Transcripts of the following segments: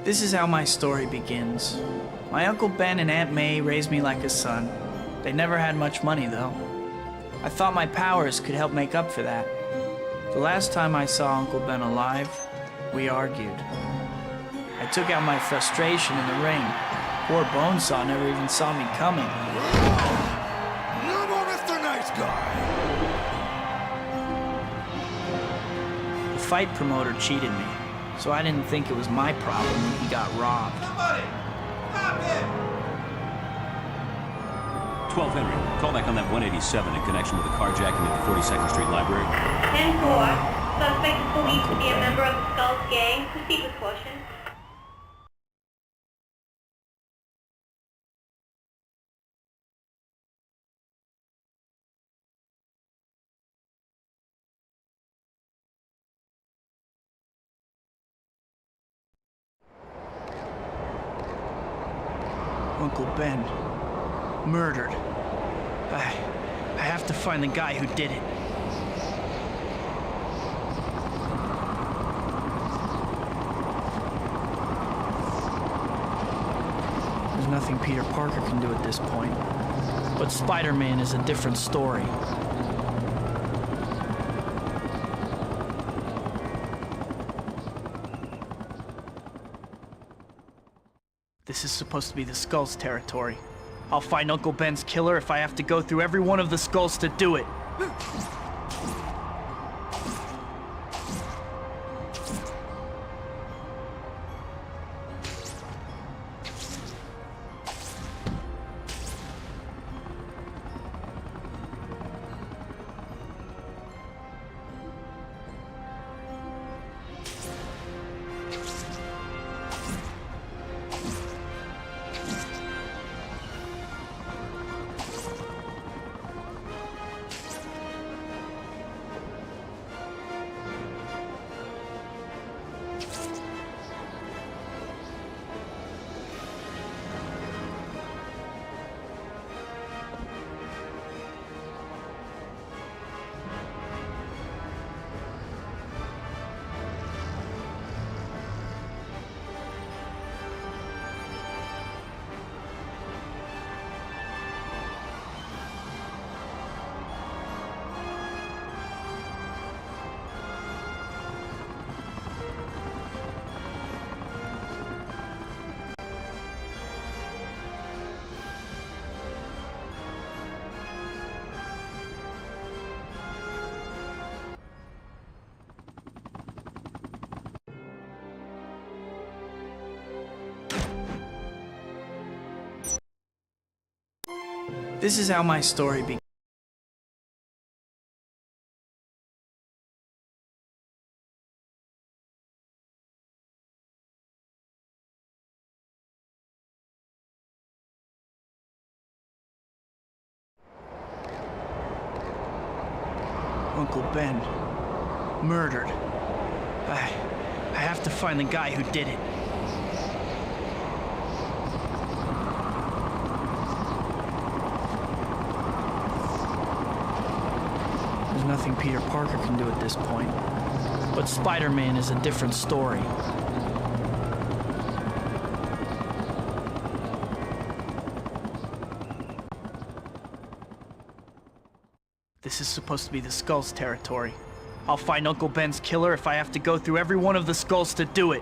This is how my story begins. My Uncle Ben and Aunt May raised me like a son. They never had much money, though. I thought my powers could help make up for that. The last time I saw Uncle Ben alive, we argued. I took out my frustration in the ring. Poor Bonesaw never even saw me coming. No more Mr. Nice Guy! The fight promoter cheated me, so I didn't think it was my problem when he got robbed. Somebody! Stop him! 12 Henry, call back on that 187 in connection with the carjacking at the 42nd Street Library. 10-4. Suspect is believed to be a member of the Skulls gang. Proceed with caution. Uncle Ben. Murdered. I have to find the guy who did it. There's nothing Peter Parker can do at this point. But Spider-Man is a different story. This is supposed to be the Skulls territory. I'll find Uncle Ben's killer if I have to go through every one of the Skulls to do it. This is how my story began. Uncle Ben. Murdered. I have to find the guy who did it. There's nothing Peter Parker can do at this point. But Spider-Man is a different story. This is supposed to be the Skulls territory. I'll find Uncle Ben's killer if I have to go through every one of the Skulls to do it.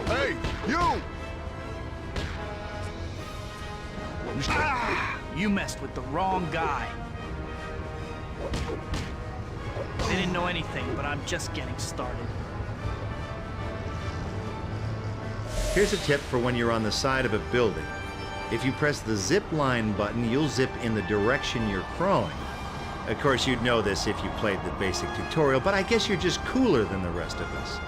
Hey, you! You messed with the wrong guy. They didn't know anything, but I'm just getting started. Here's a tip for when you're on the side of a building. If you press the zip line button, you'll zip in the direction you're crawling. Of course, you'd know this if you played the basic tutorial, but I guess you're just cooler than the rest of us.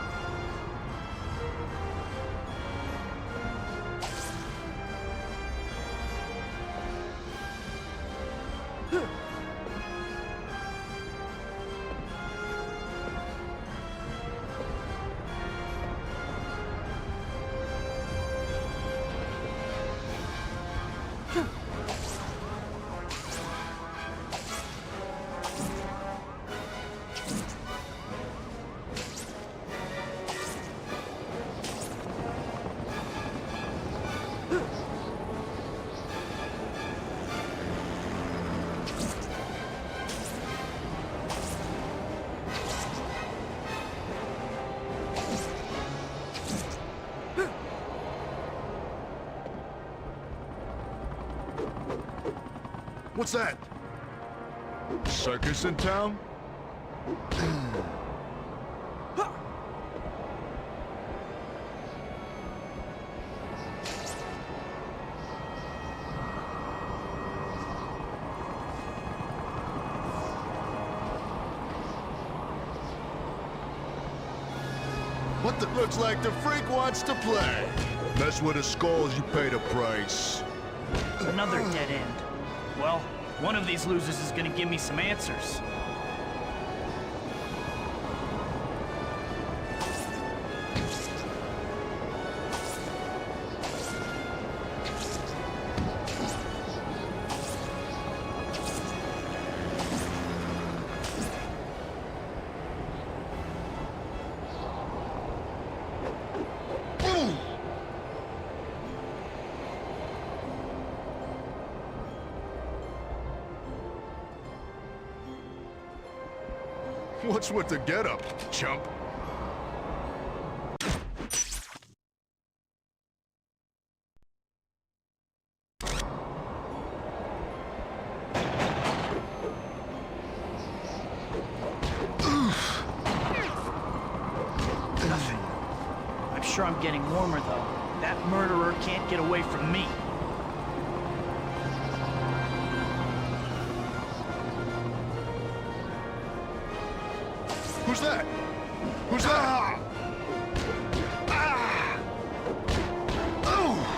What's that? Circus in town? What the? Looks like the freak wants to play. Mess with his skulls, you pay the price. Another dead end. Well, one of these losers is gonna give me some answers. What's with the getup, chump? Nothing. I'm sure I'm getting warmer, though. That murderer can't get away from me. Who's that? Who's that? Ah! Oh!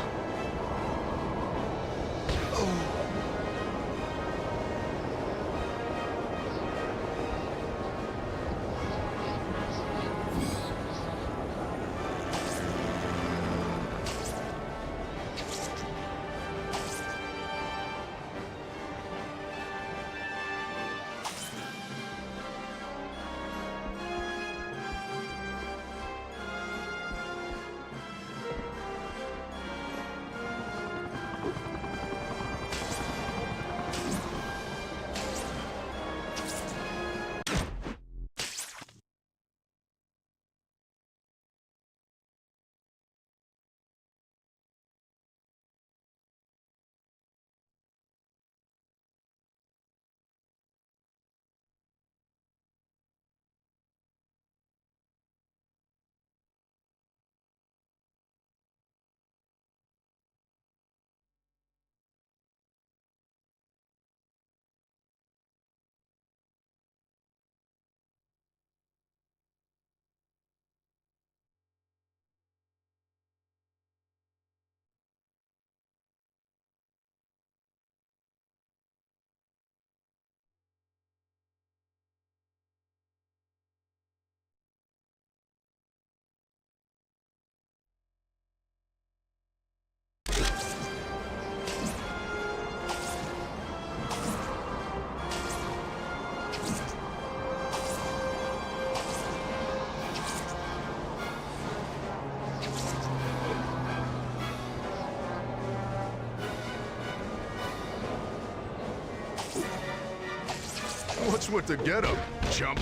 What's with the getup, chump?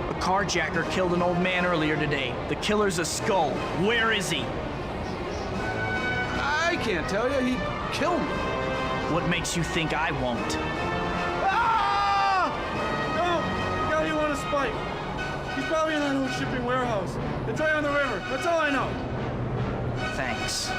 A carjacker killed an old man earlier today. The killer's a skull. Where is he? I can't tell you. He killed me. What makes you think I won't? Ah! No! The guy you want to spike. He's probably in that old shipping warehouse. It's right on the river. That's all I know. Thanks.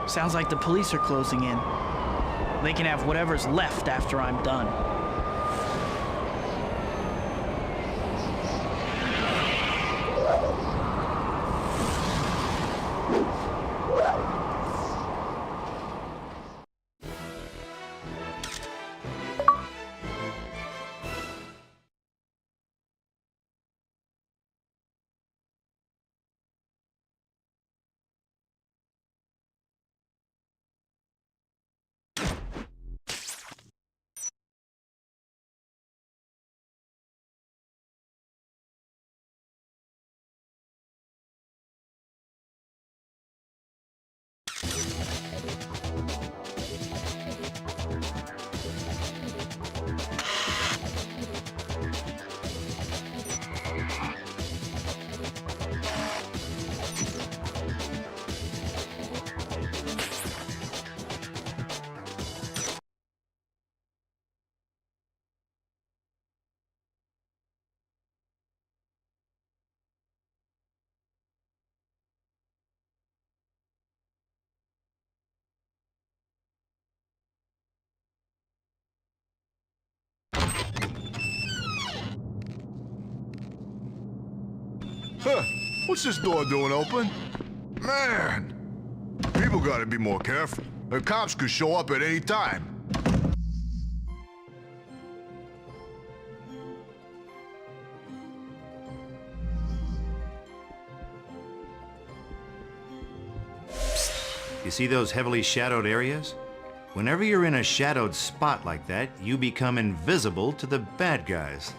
Sounds like the police are closing in. They can have whatever's left after I'm done. Huh, what's this door doing open? Man, people gotta be more careful. The cops could show up at any time. You see those heavily shadowed areas? Whenever you're in a shadowed spot like that, you become invisible to the bad guys.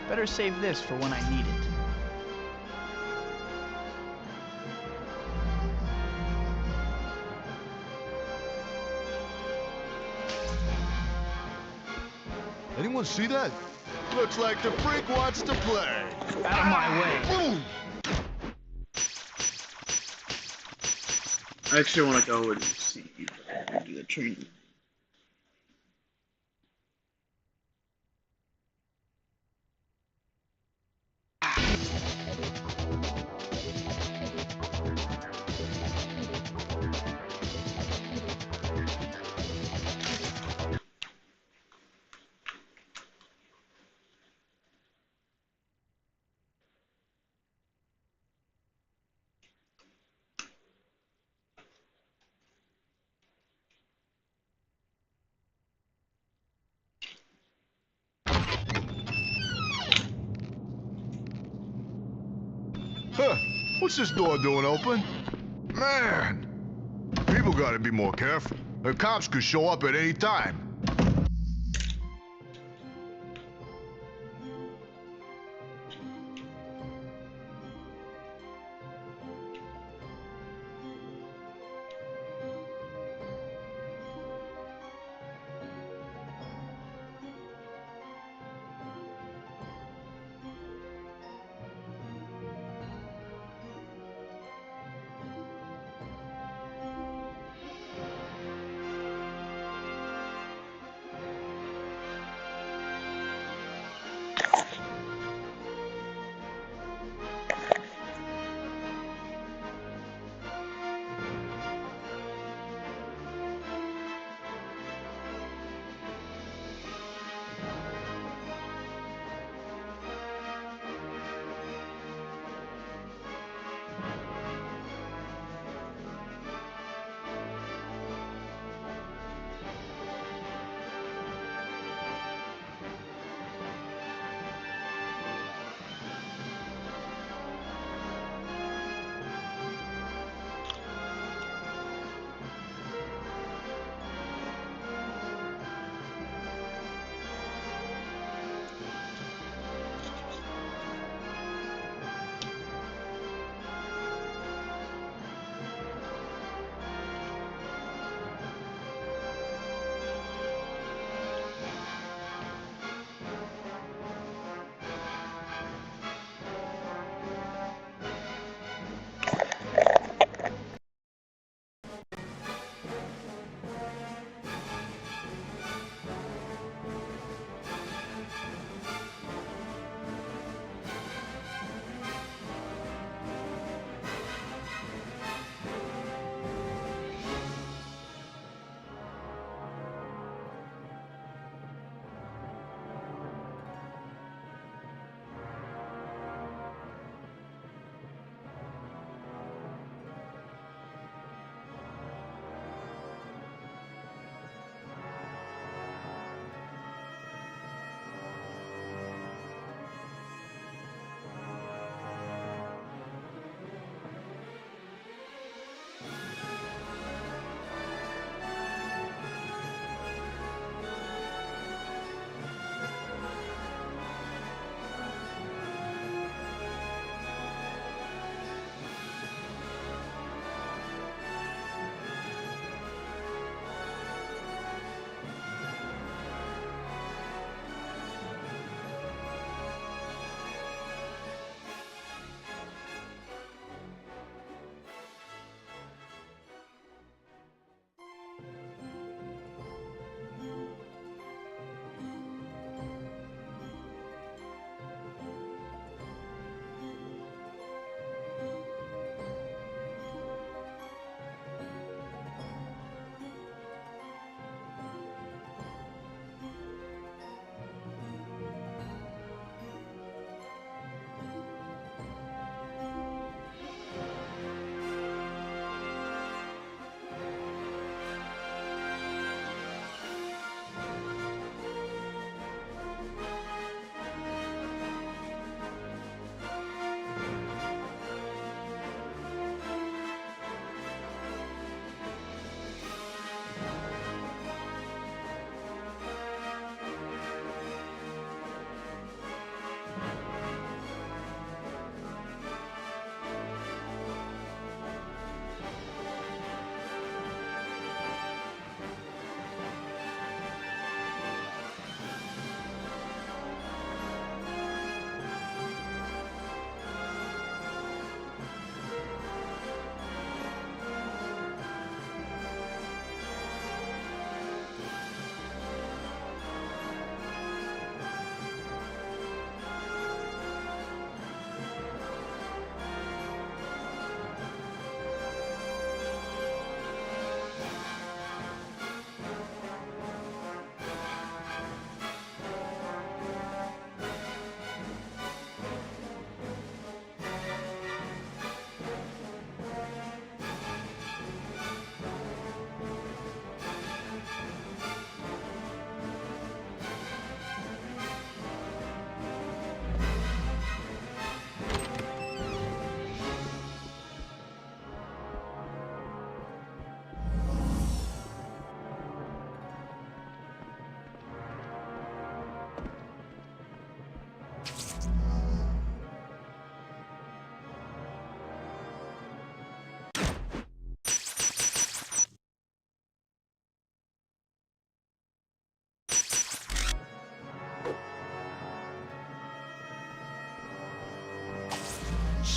Better save this for when I need it. Anyone see that? Looks like the freak wants to play. Out of my way. Boom! I actually want to go and see do the training. What's this door doing open? Man! People gotta be more careful. The cops could show up at any time.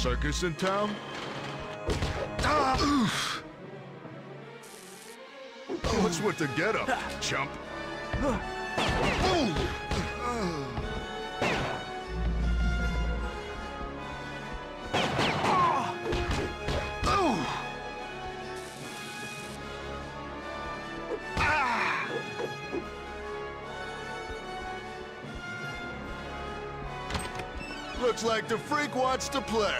Circus in town? What's with the getup, chump? Boom! Looks like the freak wants to play.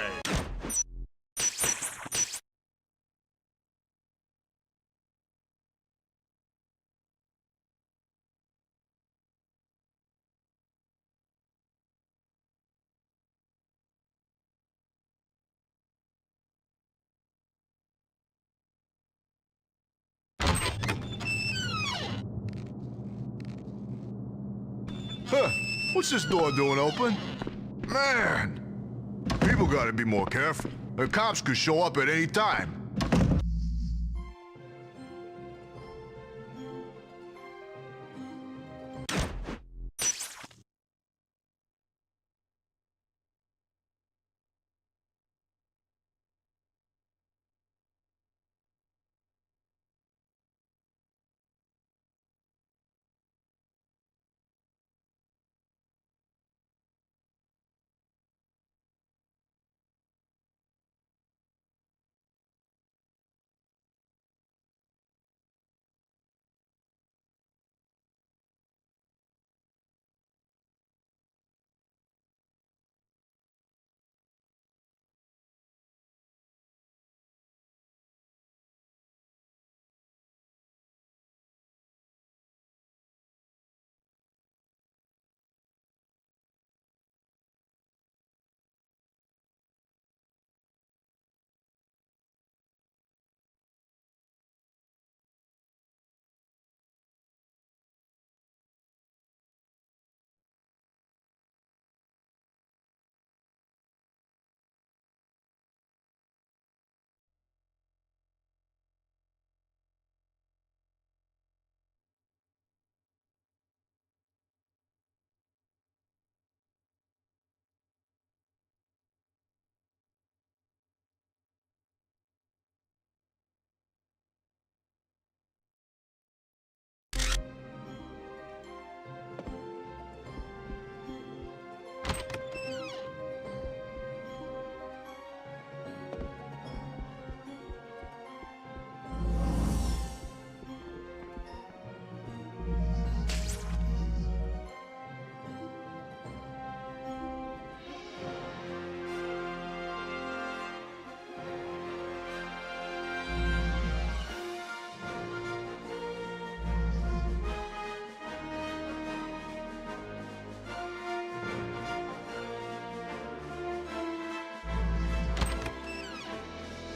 Huh, what's this door doing open? Man, people gotta be more careful. The cops could show up at any time.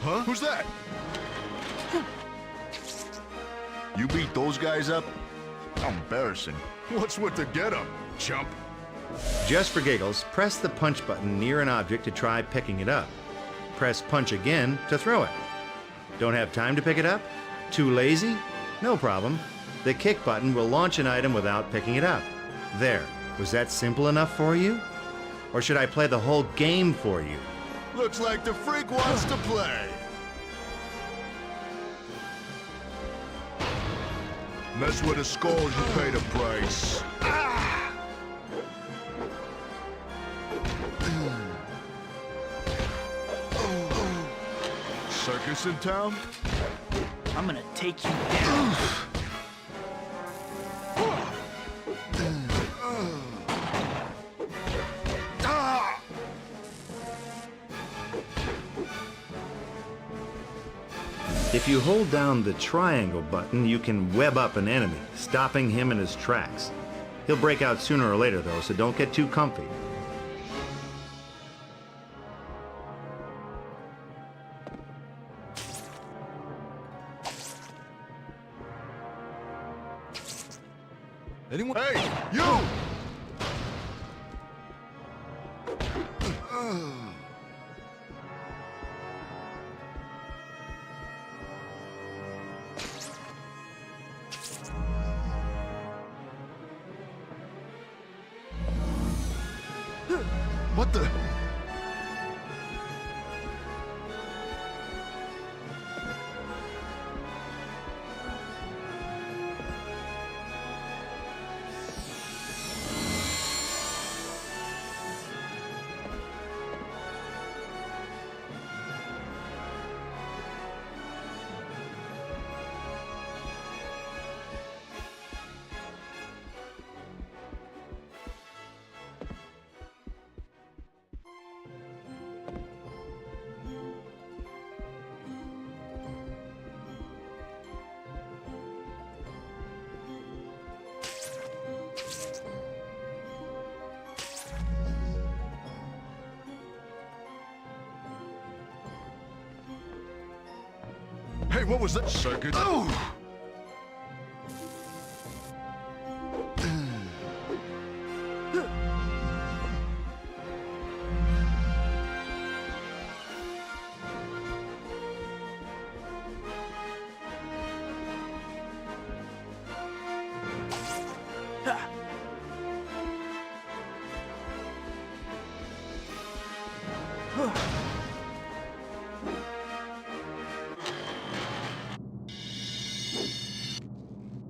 Huh? Who's that? You beat those guys up? How embarrassing. What's with the getup, chump? Just for giggles, press the punch button near an object to try picking it up. Press punch again to throw it. Don't have time to pick it up? Too lazy? No problem. The kick button will launch an item without picking it up. There. Was that simple enough for you? Or should I play the whole game for you? Looks like the freak wants to play. Mess with the skulls, you pay the price. Circus in town? I'm gonna take you down. If you hold down the triangle button, you can web up an enemy, stopping him in his tracks. He'll break out sooner or later, though, so don't get too comfy. Anyone? Hey, you! What the? Hey, what was that? Circuit? Oh!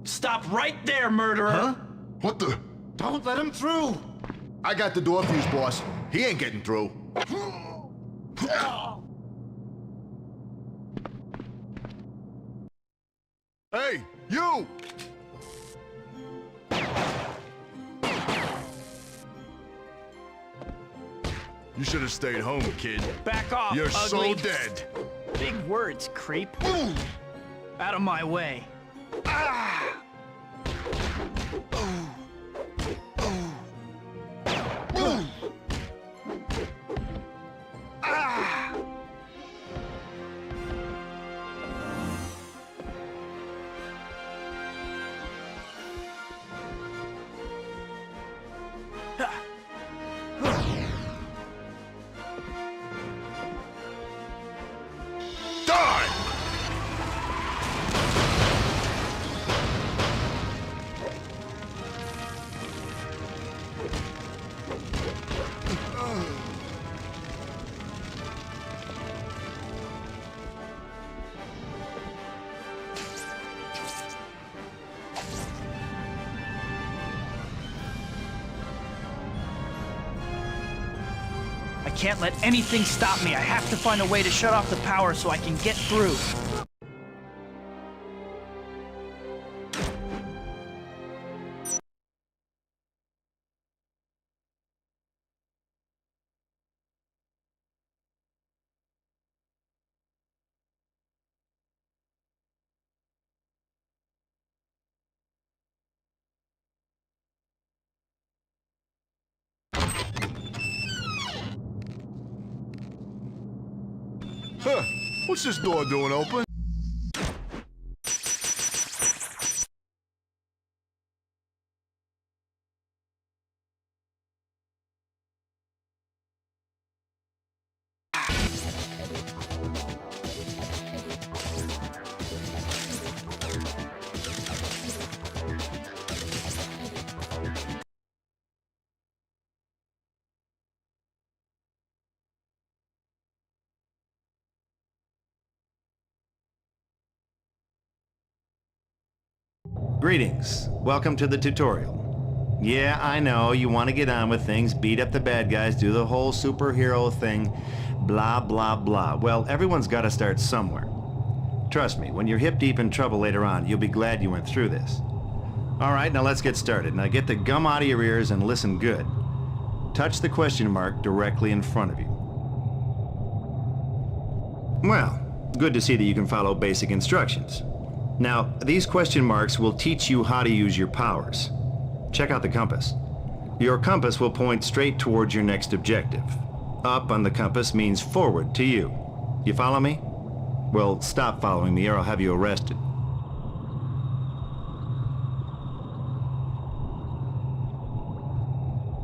Stop right there, murderer! Huh? What the? Don't let him through! I got the door fuse, boss. He ain't getting through. Hey, you! You should have stayed home, kid. Back off, You're ugly. so dead. Big words, creep. Out of my way. Die! I can't let anything stop me. I have to find a way to shut off the power so I can get through. Huh? What's this door doing open? Greetings. Welcome to the tutorial. Yeah, I know, you want to get on with things, beat up the bad guys, do the whole superhero thing, blah, blah, blah. Well, everyone's got to start somewhere. Trust me, when you're hip deep in trouble later on, you'll be glad you went through this. All right, now let's get started. Now get the gum out of your ears and listen good. Touch the question mark directly in front of you. Well, good to see that you can follow basic instructions. Now, these question marks will teach you how to use your powers. Check out the compass. Your compass will point straight towards your next objective. Up on the compass means forward to you. You follow me? Well, stop following me or I'll have you arrested.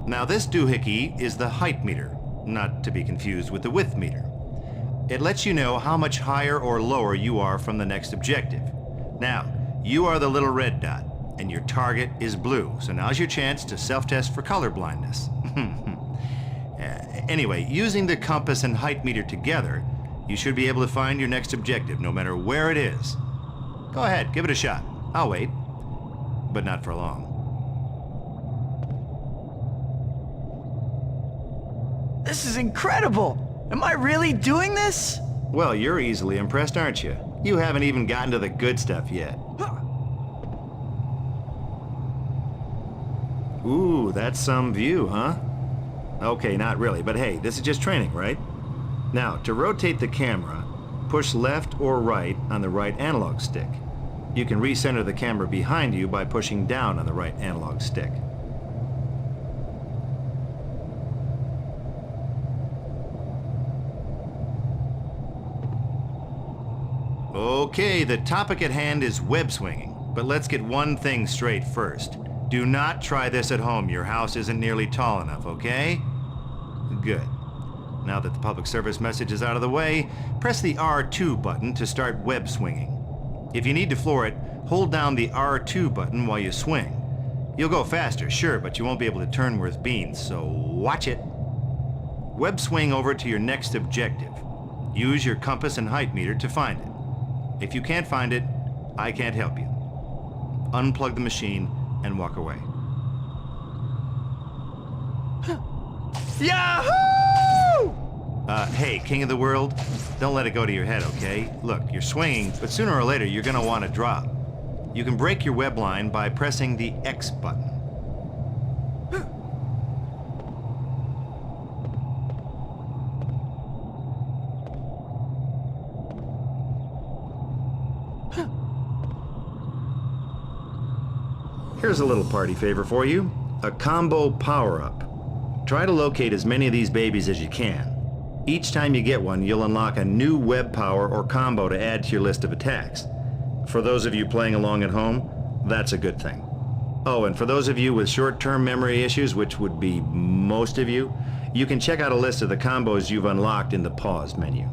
Now this doohickey is the height meter, not to be confused with the width meter. It lets you know how much higher or lower you are from the next objective. Now, you are the little red dot, and your target is blue, so now's your chance to self-test for color blindness. Anyway, using the compass and height meter together, you should be able to find your next objective, no matter where it is. Go ahead, give it a shot. I'll wait, but not for long. This is incredible! Am I really doing this? Well, you're easily impressed, aren't you? You haven't even gotten to the good stuff yet. Ooh, that's some view, huh? Okay, not really, but hey, this is just training, right? Now, to rotate the camera, push left or right on the right analog stick. You can recenter the camera behind you by pushing down on the right analog stick. Okay, the topic at hand is web swinging, but let's get one thing straight first. Do not try this at home. Your house isn't nearly tall enough, okay? Good. Now that the public service message is out of the way, press the R2 button to start web swinging. If you need to floor it, hold down the R2 button while you swing. You'll go faster, sure, but you won't be able to turn worth beans, so watch it. Web swing over to your next objective. Use your compass and height meter to find it. If you can't find it, I can't help you. Unplug the machine and walk away. Yahoo! Hey, king of the world, don't let it go to your head, okay? Look, you're swinging, but sooner or later you're gonna want to drop. You can break your web line by pressing the X button. Here's a little party favor for you, a combo power-up. Try to locate as many of these babies as you can. Each time you get one, you'll unlock a new web power or combo to add to your list of attacks. For those of you playing along at home, that's a good thing. Oh, and for those of you with short-term memory issues, which would be most of you, you can check out a list of the combos you've unlocked in the pause menu.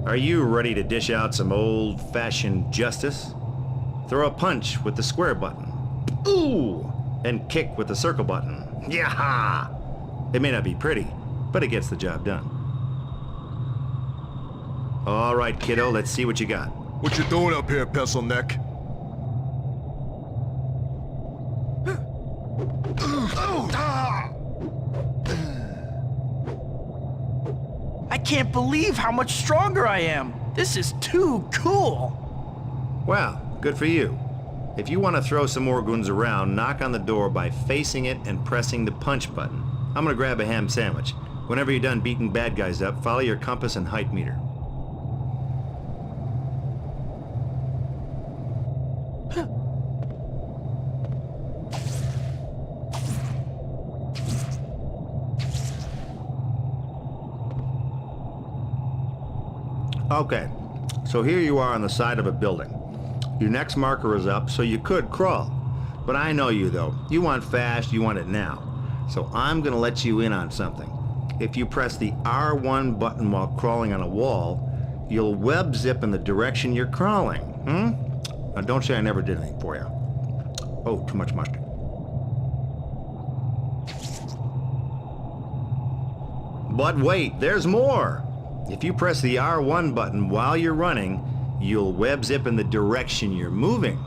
Are you ready to dish out some old-fashioned justice? Throw a punch with the square button. Ooh! And kick with the circle button. Yaha! It may not be pretty, but it gets the job done. All right, kiddo, let's see what you got. What you doing up here, pencil neck? I can't believe how much stronger I am. This is too cool. Well, good for you. If you want to throw some more goons around, knock on the door by facing it and pressing the punch button. I'm gonna grab a ham sandwich. Whenever you're done beating bad guys up, follow your compass and height meter. Okay, so here you are on the side of a building. Your next marker is up, so you could crawl. But I know you though. You want fast, you want it now. So I'm gonna let you in on something. If you press the R1 button while crawling on a wall, you'll web zip in the direction you're crawling. Now don't say I never did anything for you. Oh, too much mustard. But wait, there's more! If you press the R1 button while you're running, you'll web zip in the direction you're moving.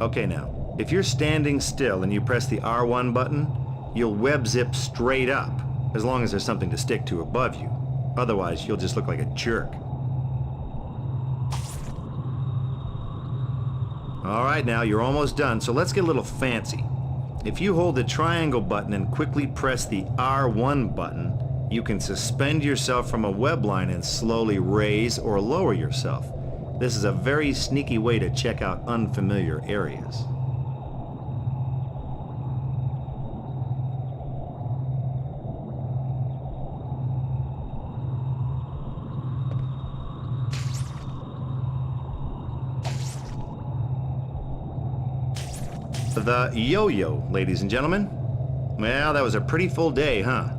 Okay now, if you're standing still and you press the R1 button, you'll web zip straight up, as long as there's something to stick to above you. Otherwise, you'll just look like a jerk. All right, now you're almost done, so let's get a little fancy. If you hold the triangle button and quickly press the R1 button, you can suspend yourself from a web line and slowly raise or lower yourself. This is a very sneaky way to check out unfamiliar areas. The yo-yo, ladies and gentlemen. Well, that was a pretty full day, huh?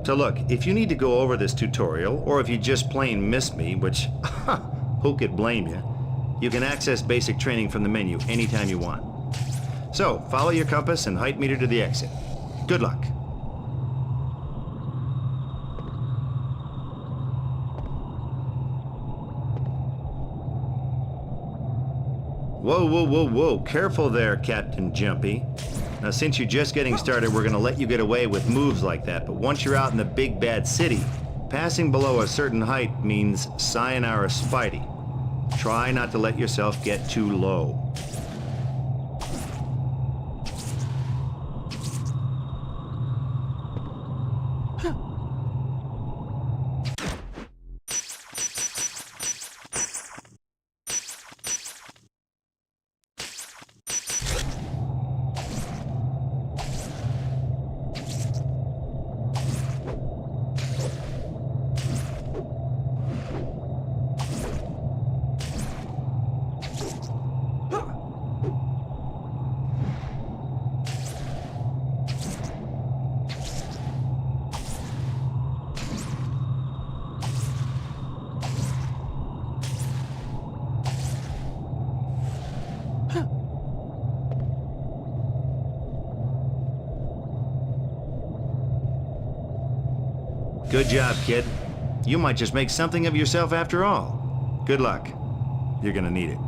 So look, if you need to go over this tutorial, or if you just plain missed me, which, who could blame you, you can access basic training from the menu anytime you want. So, follow your compass and height meter to the exit. Good luck. Whoa, whoa, whoa, whoa. Careful there, Captain Jumpy. Now, since you're just getting started, we're gonna let you get away with moves like that, but once you're out in the big bad city, Passing below a certain height means sayonara Spidey. Try not to let yourself get too low. Good job, kid. You might just make something of yourself after all. Good luck. You're gonna need it.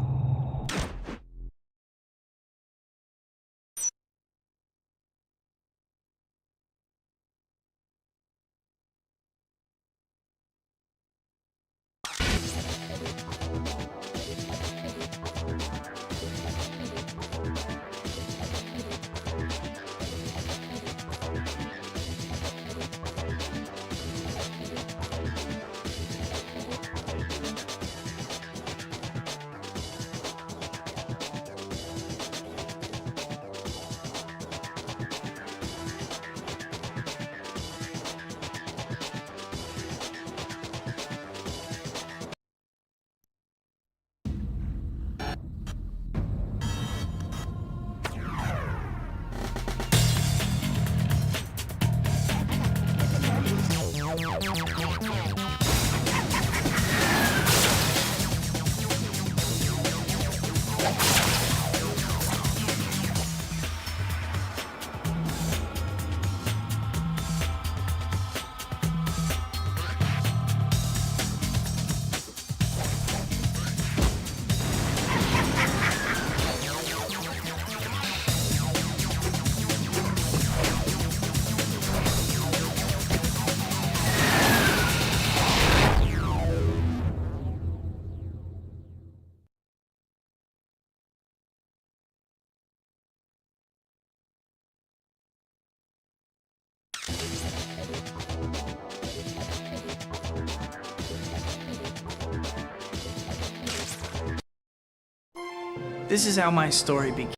This is how my story began.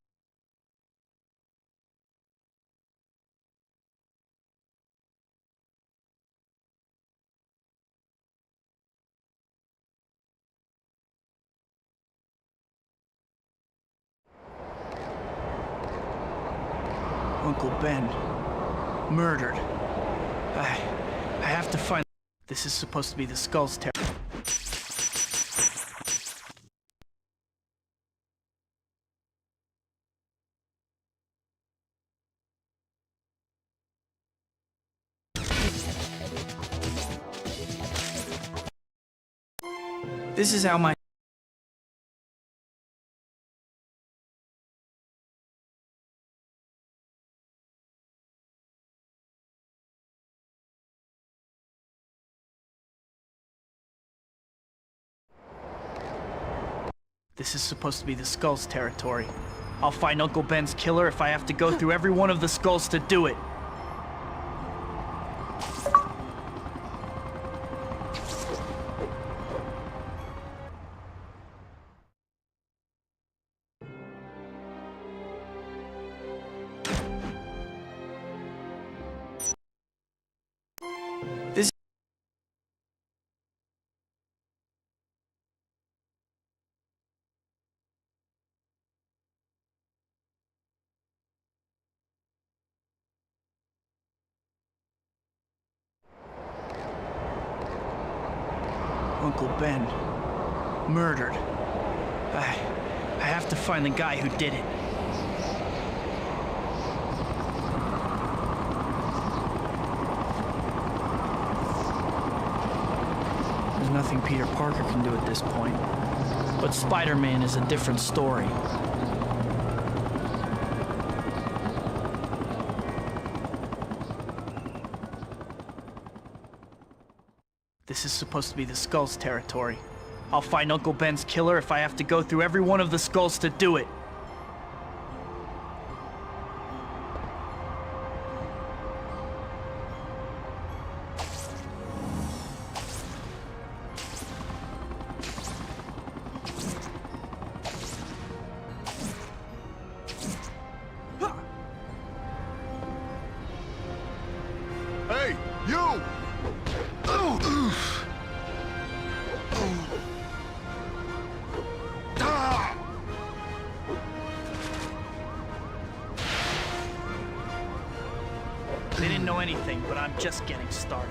Uncle Ben, murdered. I have to find... This is supposed to be the Skull's territory. This is how my... This is supposed to be the Skull's territory. I'll find Uncle Ben's killer if I have to go through every one of the Skulls to do it. This... Uncle Ben, murdered. I have to find the guy who did it. There's nothing Peter Parker can do at this point. But Spider-Man is a different story. is supposed to be the Skull's territory. I'll find Uncle Ben's killer if I have to go through every one of the Skulls to do it. Hey, you! They didn't know anything, but I'm just getting started.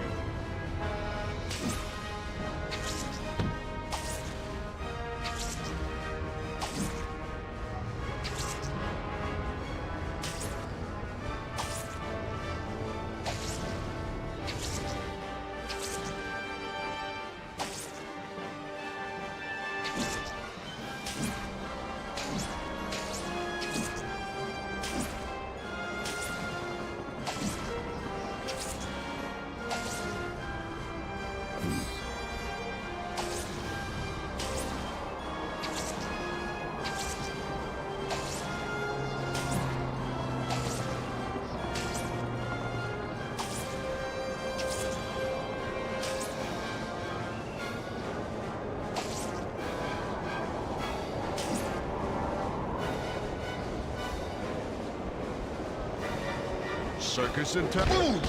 Circus in town.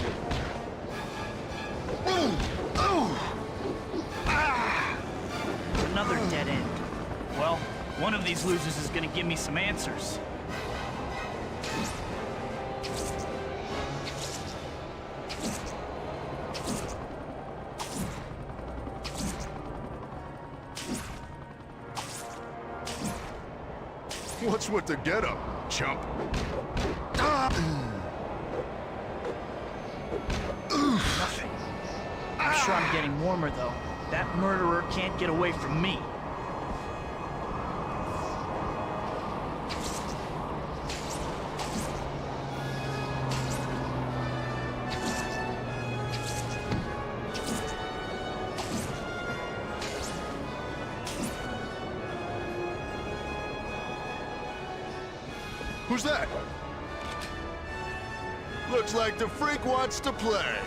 Another dead end. Well, one of these losers is gonna give me some answers. What's with the getup, chump? Nothing. I'm sure I'm getting warmer, though. That murderer can't get away from me. Who's that? Looks like the freak wants to play.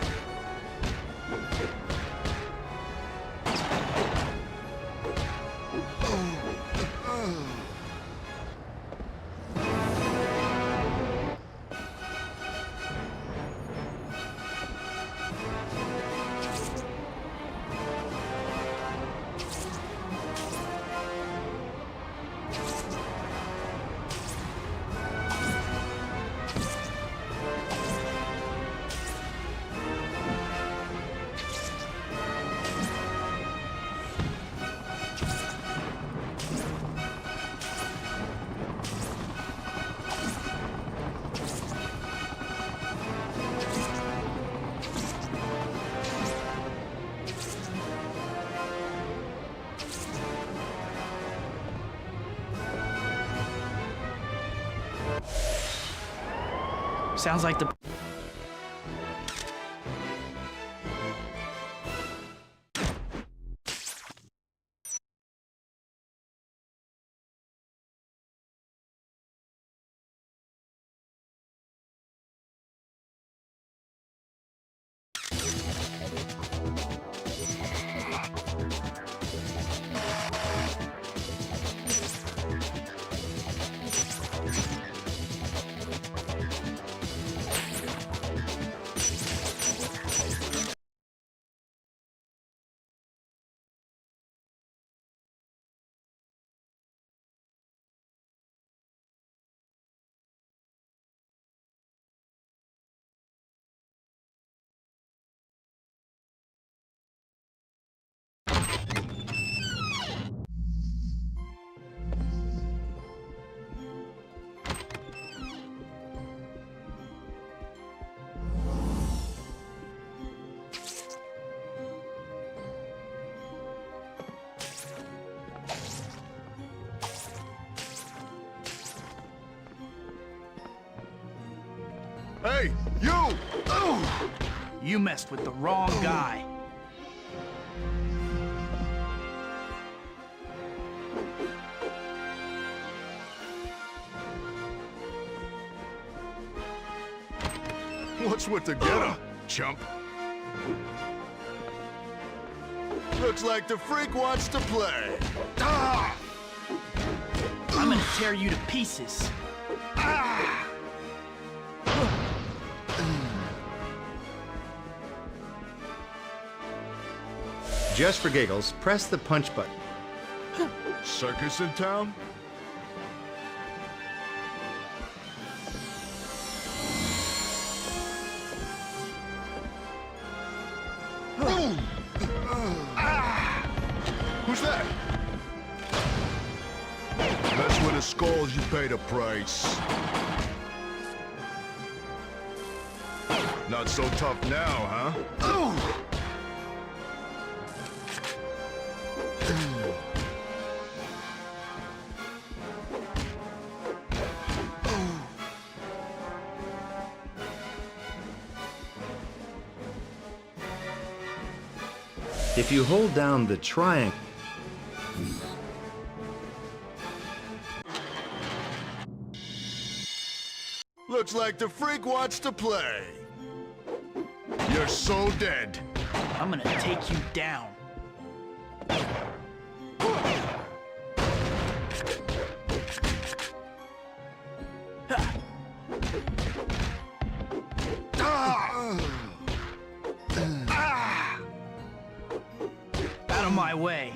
Sounds like the... Hey, you! You messed with the wrong guy. What's with the getter, chump? Looks like the freak wants to play. Ah! I'm gonna tear you to pieces. Ah! Just for giggles, press the punch button. Circus in town? Who's that? Mess with the skulls, you pay the price. Not so tough now, huh? If you hold down the triangle, Looks like the freak wants to play. You're so dead. I'm gonna take you down. Out of my way.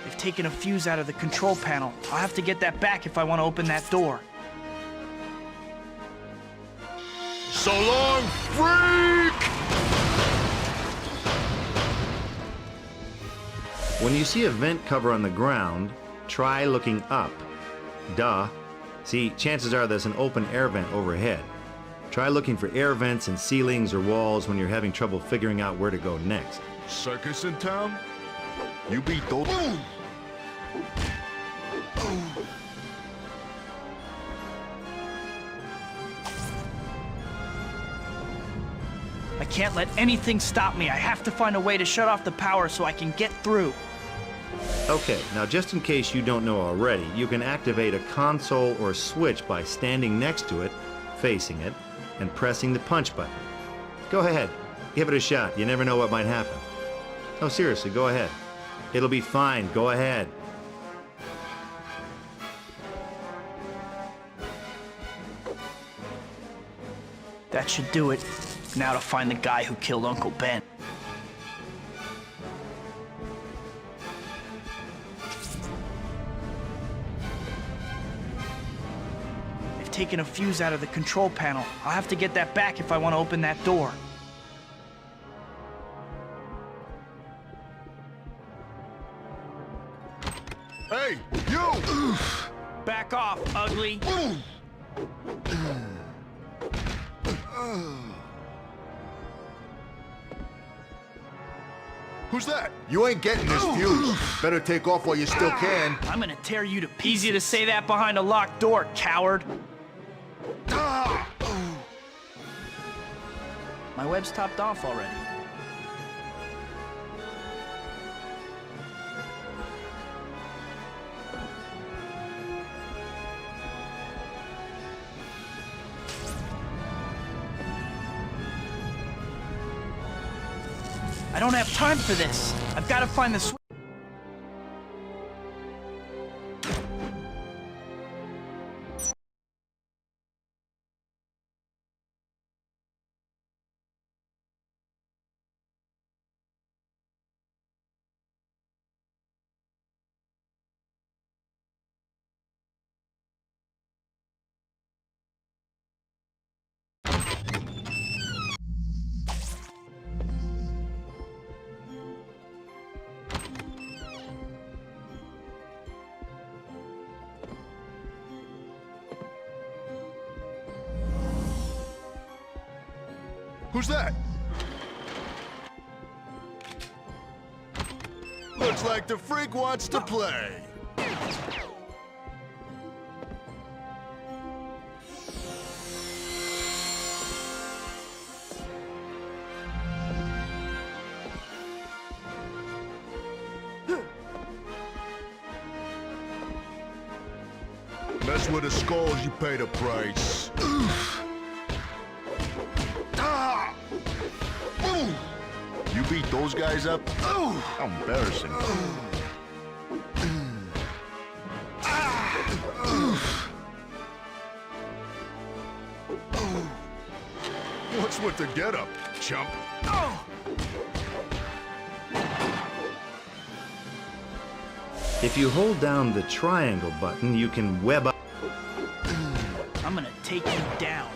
They've taken a fuse out of the control panel. I'll have to get that back if I want to open that door. So long, freak! when you see a vent cover on the ground, try looking up. Duh. See, chances are there's an open air vent overhead. Try looking for air vents in ceilings or walls when you're having trouble figuring out where to go next. Circus in town? You beat those. I can't let anything stop me. I have to find a way to shut off the power so I can get through. Okay, now just in case you don't know already, you can activate a console or switch by standing next to it, facing it, and pressing the punch button. Go ahead, give it a shot. You never know what might happen. No, seriously, go ahead. It'll be fine. Go ahead. That should do it. Now to find the guy who killed Uncle Ben. They've taken a fuse out of the control panel. I'll have to get that back if I want to open that door. Hey, you! Back off, ugly. Who's that? You ain't getting this fuse. Better take off while you still can. I'm gonna tear you to pieces. Easy to say that behind a locked door, coward. My web's topped off already. I don't have time for this. I've got to find the switch. Who's that? Looks like the freak wants to play. It's with the skulls you pay the price. Ah! Ooh! You beat those guys up? How embarrassing. What's with the getup, chump? If you hold down the triangle button, you can web up. I'm gonna take you down.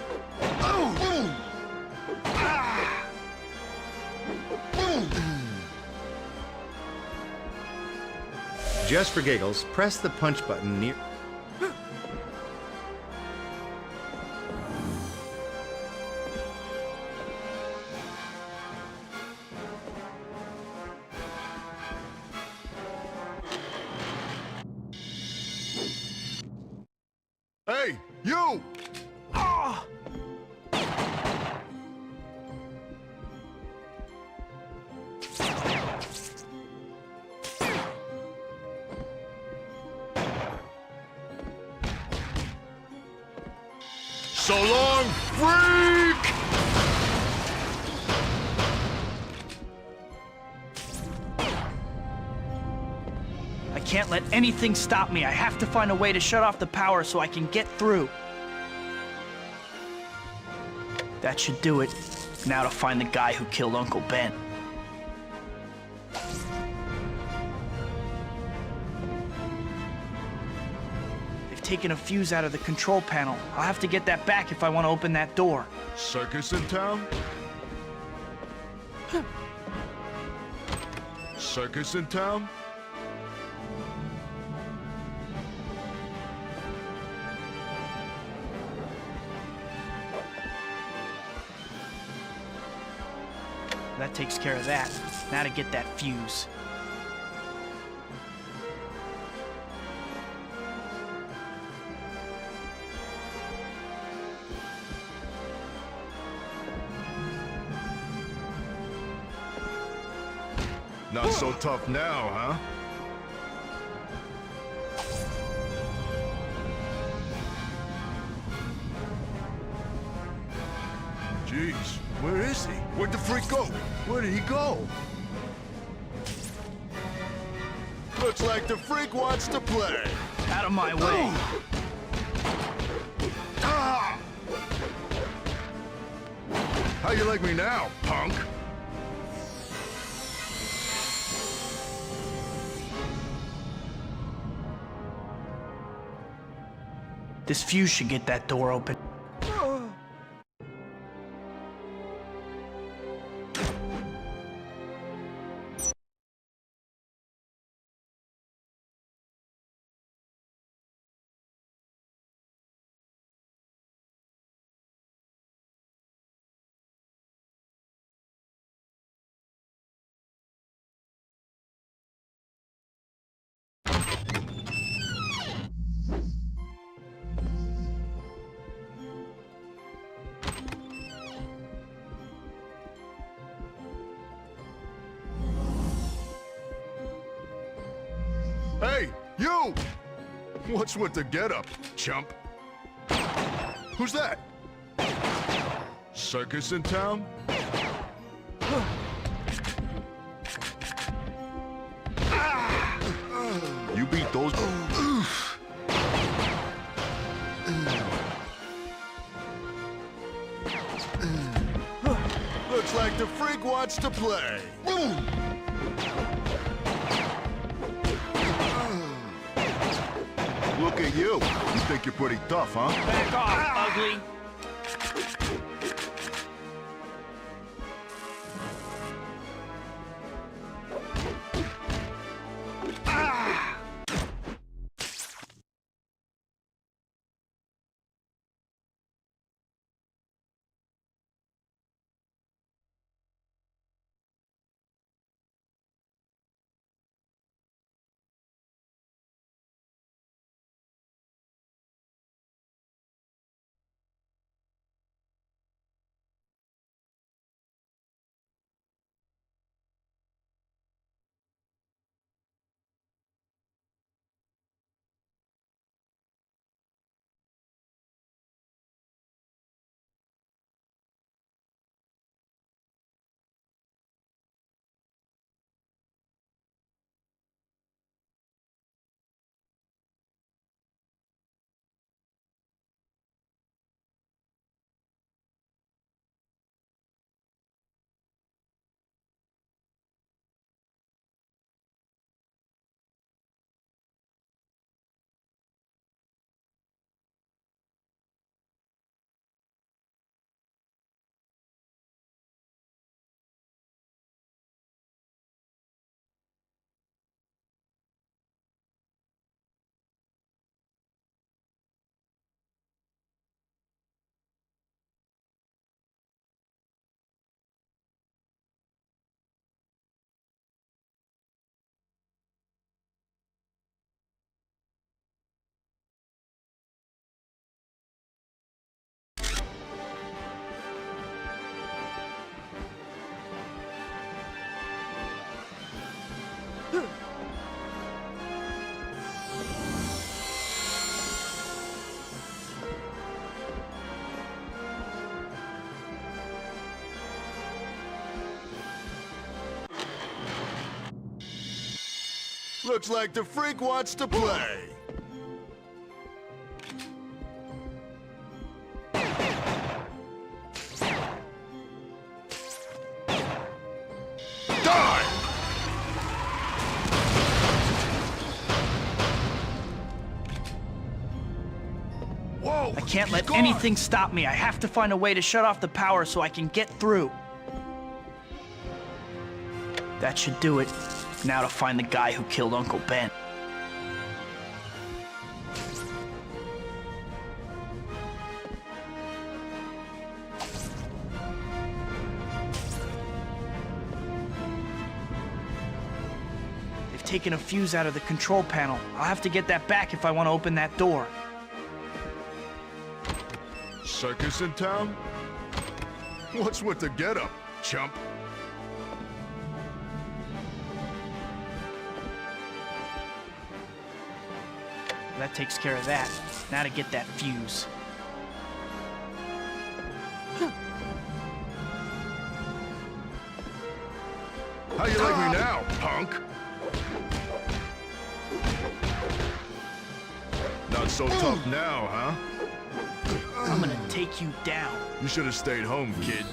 Just for giggles, press the punch button near. Hey, you! Ah! So long, freak! I can't let anything stop me. I have to find a way to shut off the power so I can get through. That should do it. Now to find the guy who killed Uncle Ben. They've taken a fuse out of the control panel. I'll have to get that back if I want to open that door. Circus in town? Circus in town? That takes care of that. Now to get that fuse. Not so tough now, huh? Jeez, where is he? Where'd the freak go? Where did he go? Looks like the freak wants to play. Out of my way. Ah! How you like me now, punk? This fuse should get that door open. Hey, you! What's with the getup, chump? Who's that? Circus in town? You beat those... Looks like the freak wants to play. Look at you. You think you're pretty tough, huh? Back off, ugly. Looks like the freak wants to play. Die! Whoa! I can't let anything stop me. I have to find a way to shut off the power so I can get through. That should do it. Now to find the guy who killed Uncle Ben. They've taken a fuse out of the control panel. I'll have to get that back if I want to open that door. Circus in town? What's with the getup, chump? That takes care of that. Now to get that fuse. How you like me now, punk? Not so tough now, huh? I'm gonna take you down. You should have stayed home, kid.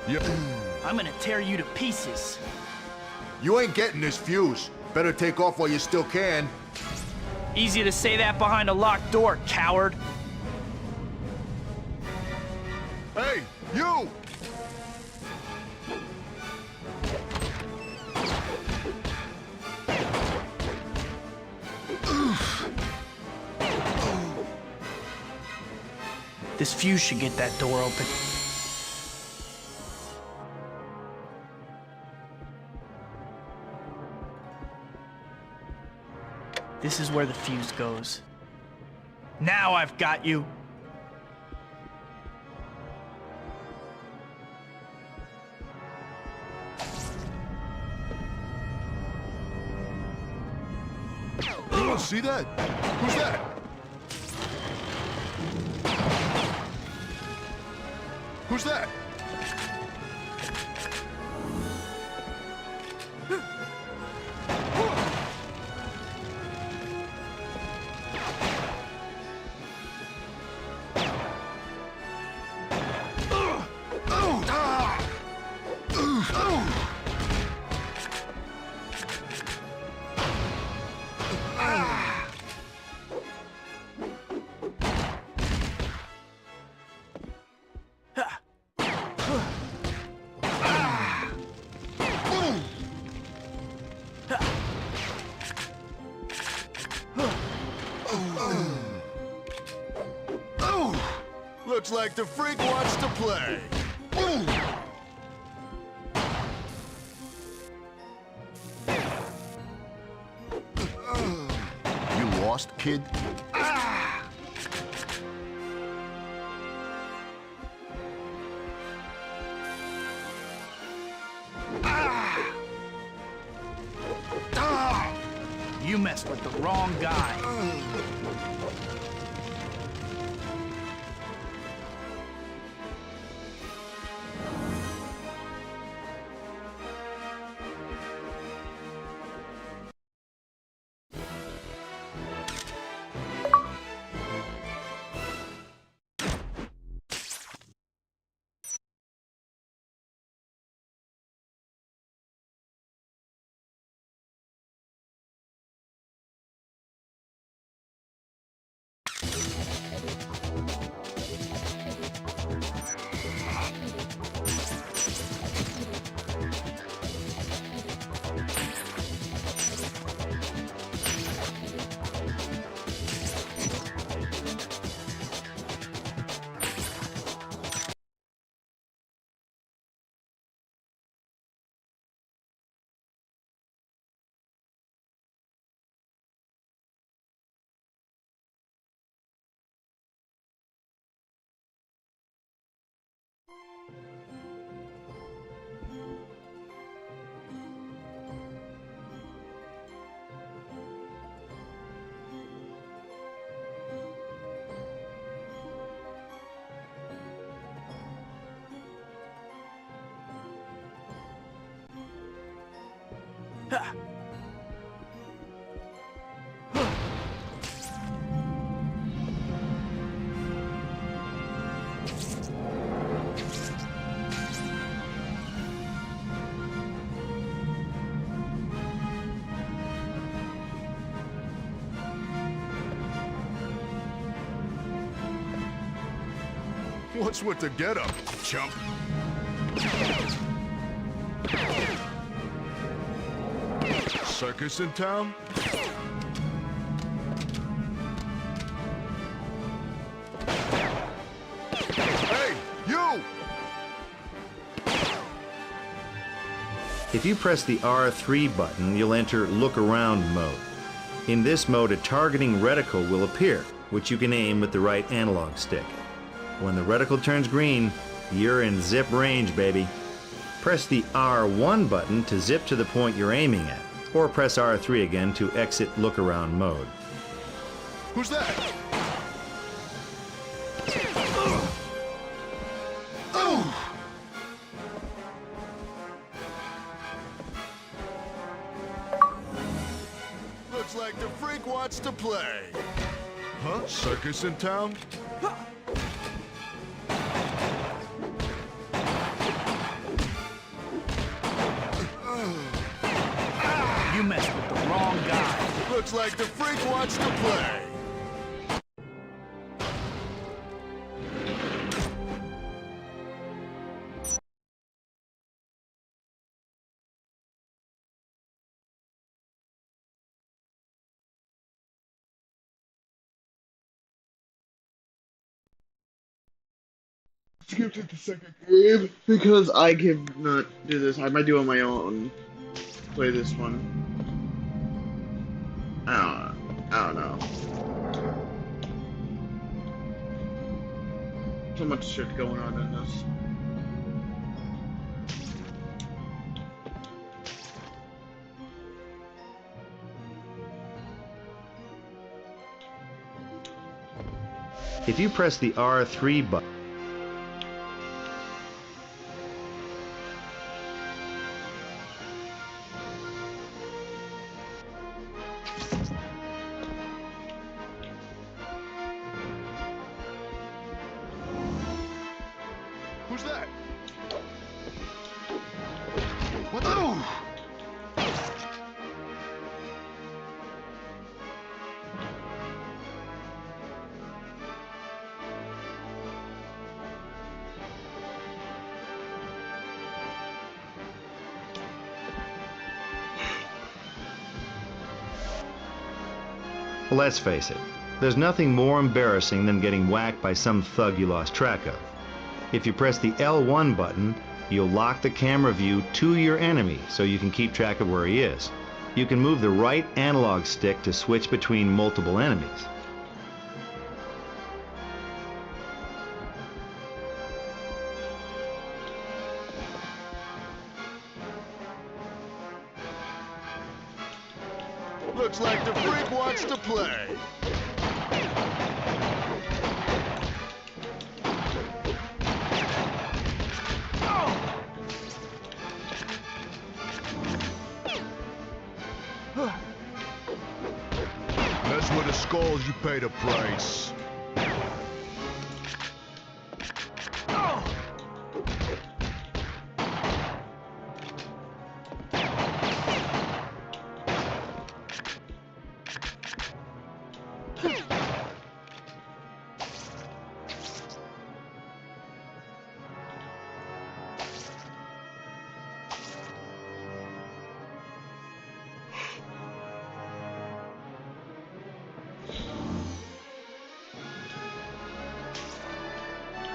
Yep. I'm gonna tear you to pieces. You ain't getting this fuse. Better take off while you still can. Easy to say that behind a locked door, coward. Hey, you! This fuse should get that door open. This is where the fuse goes. Now I've got you. Oh, see that? Who's that? Who's that? Looks like the freak wants to play. You lost, kid? You messed with the wrong guy. What's with the getup, chump? Circus in town? Hey, you! If you press the R3 button, you'll enter Look Around mode. In this mode, a targeting reticle will appear, which you can aim with the right analog stick. When the reticle turns green, you're in zip range, baby. Press the R1 button to zip to the point you're aiming at, or press R3 again to exit Look Around mode. Who's that? Looks like the freak wants to play. Huh? Circus in town? You messed with the wrong guy. Looks like the freak wants to play. Skip to the second game because I cannot do this. I might do it on my own. Play this one. I don't know. So much shit going on in this. If you press the R3 button, Who's that? What the? let's face it, there's nothing more embarrassing than getting whacked by some thug you lost track of. If you press the L1 button, you'll lock the camera view to your enemy so you can keep track of where he is. You can move the right analog stick to switch between multiple enemies. Looks like the freak wants to play. Mess with the skulls, you pay the price.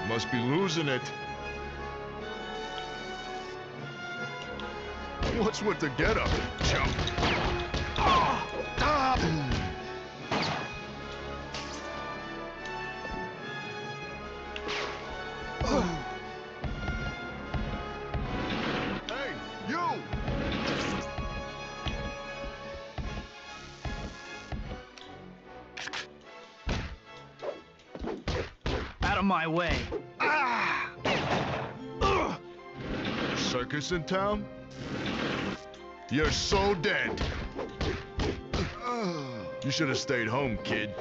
Must be losing it. What's with the getup, chump? Hey, you! Out of my way. Circus in town? You're so dead. You should have stayed home, kid.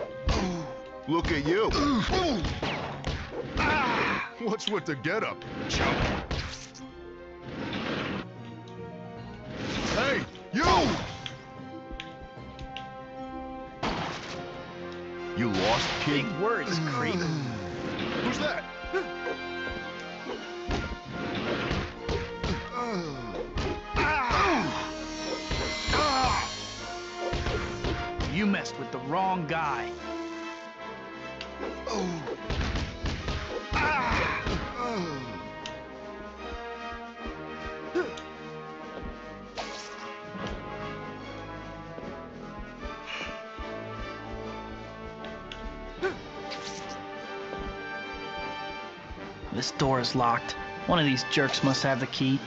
Look at you. What's with the getup, chump? Hey, you! You lost, kid? Big words, creep. Who's that? You messed with the wrong guy. This door is locked. One of these jerks must have the key.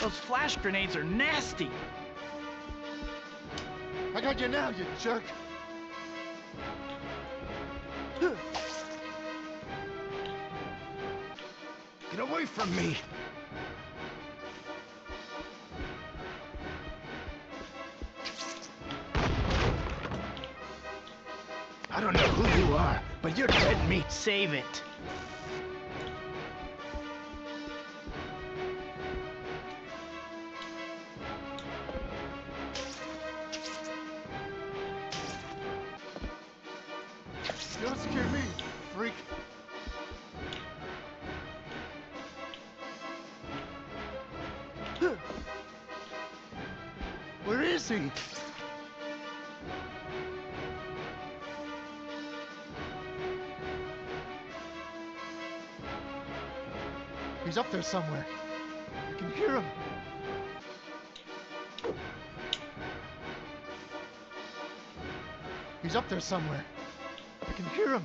Those flash grenades are nasty. I got you now, you jerk. Get away from me! I don't know who you are, but you're dead meat. Save it. You don't scare me, freak. Where is he? He's up there somewhere. I can hear him. He's up there somewhere. I can hear him.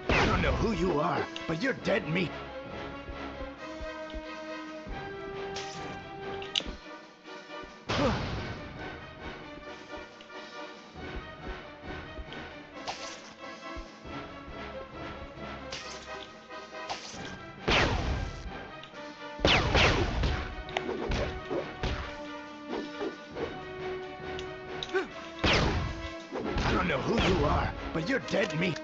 I don't know who you are, but you're dead meat. I don't know who you are, but you're dead meat.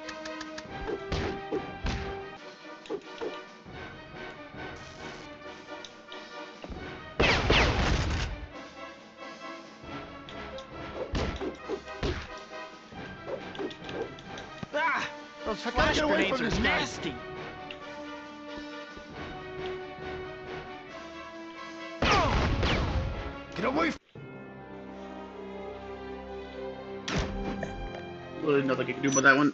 Those I gotta flash get away grenades from are this guy. nasty. Get away from Really nothing I can do about that one.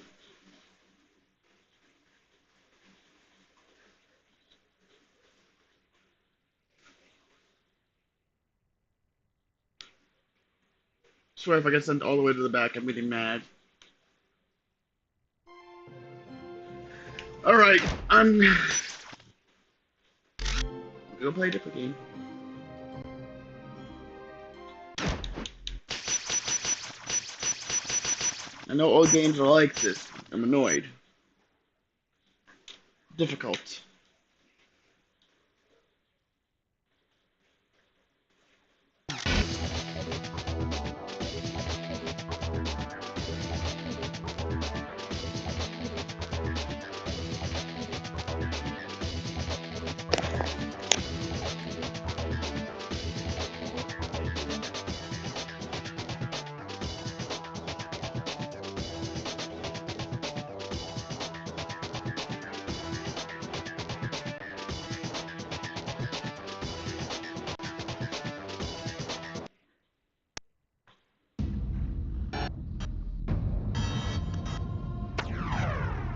swear if I get sent all the way to the back, I'm getting mad. Alright, I'm gonna play a different game. I know all games are like this. I'm annoyed. Difficult.